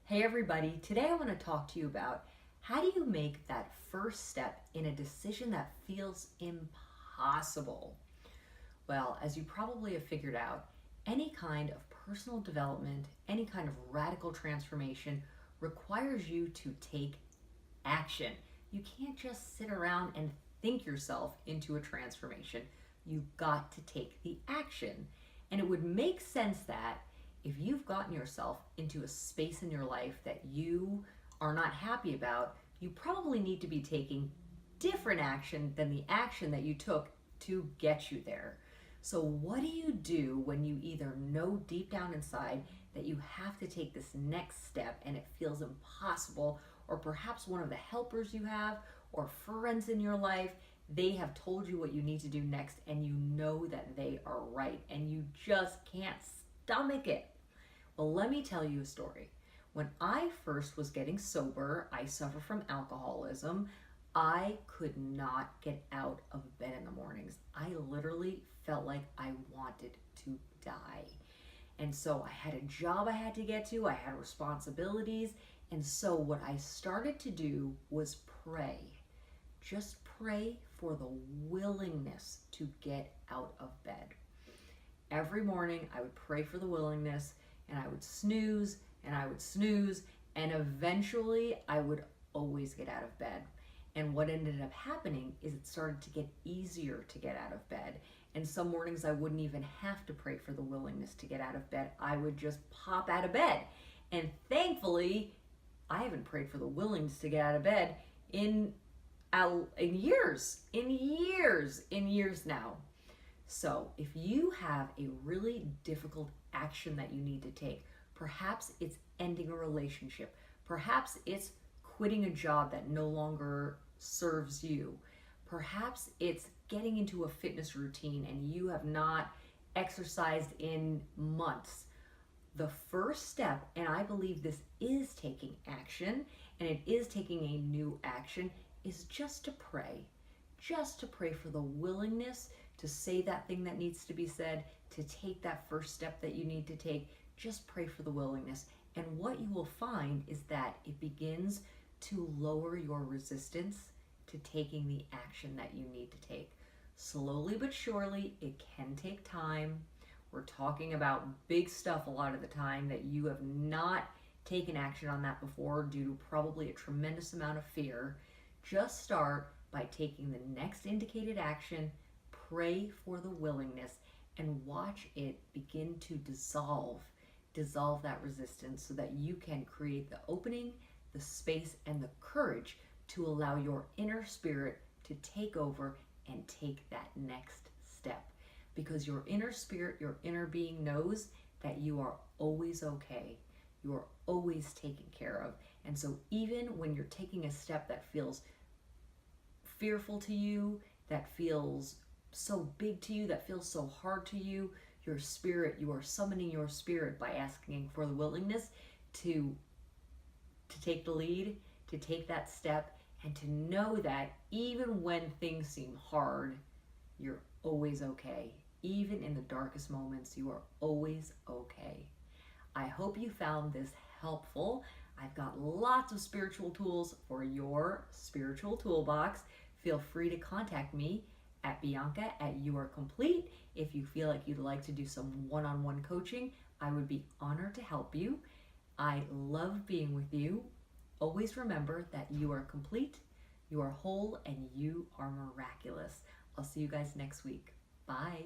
Hey everybody, today I want to talk to you about how do you make that first step in a decision that feels impossible? Well, as you probably have figured out, any kind of personal development, any kind of radical transformation requires you to take action. You can't just sit around and think yourself into a transformation. You've got to take the action. And it would make sense that if you've gotten yourself into a space in your life that you are not happy about, you probably need to be taking different action than the action that you took to get you there. So, what do you do when you either know deep down inside that you have to take this next step and it feels impossible, or perhaps one of the helpers you have or friends in your life, they have told you what you need to do next and you know that they are right and you just can't stomach it? Well, let me tell you a story. When I first was getting sober, I suffer from alcoholism. I could not get out of bed in the mornings. I literally felt like I wanted to die. And so I had a job I had to get to, I had responsibilities. And so what I started to do was pray. Just pray for the willingness to get out of bed. Every morning I would pray for the willingness, and I would snooze and I would snooze, and eventually I would always get out of bed. And what ended up happening is it started to get easier to get out of bed. And some mornings I wouldn't even have to pray for the willingness to get out of bed. I would just pop out of bed. And thankfully, I haven't prayed for the willingness to get out of bed in years now. So if you have a really difficult action that you need to take, perhaps it's ending a relationship, perhaps it's quitting a job that no longer serves you, perhaps it's getting into a fitness routine and you have not exercised in months. The first step, and I believe this is taking action and it is taking a new action, is just to pray. Just to pray for the willingness to say that thing that needs to be said, to take that first step that you need to take. Just pray for the willingness. And what you will find is that it begins to lower your resistance to taking the action that you need to take. Slowly but surely, it can take time. We're talking about big stuff a lot of the time that you have not taken action on that before due to probably a tremendous amount of fear. Just start by taking the next indicated action, pray for the willingness, and watch it begin to dissolve that resistance so that you can create the opening, the space, and the courage to allow your inner spirit to take over and take that next step. Because your inner spirit, your inner being knows that you are always okay. You are always taken care of. And so even when you're taking a step that feels fearful to you, that feels so big to you, that feels so hard to you, your spirit, you are summoning your spirit by asking for the willingness to take the lead, to take that step, and to know that even when things seem hard, you're always okay. Even in the darkest moments, you are always okay. I hope you found this helpful. I've got lots of spiritual tools for your spiritual toolbox. Feel free to contact me at Bianca@YouAreComplete. If you feel like you'd like to do some one-on-one coaching, I would be honored to help you. I love being with you. Always remember that you are complete, you are whole, and you are miraculous. I'll see you guys next week. Bye.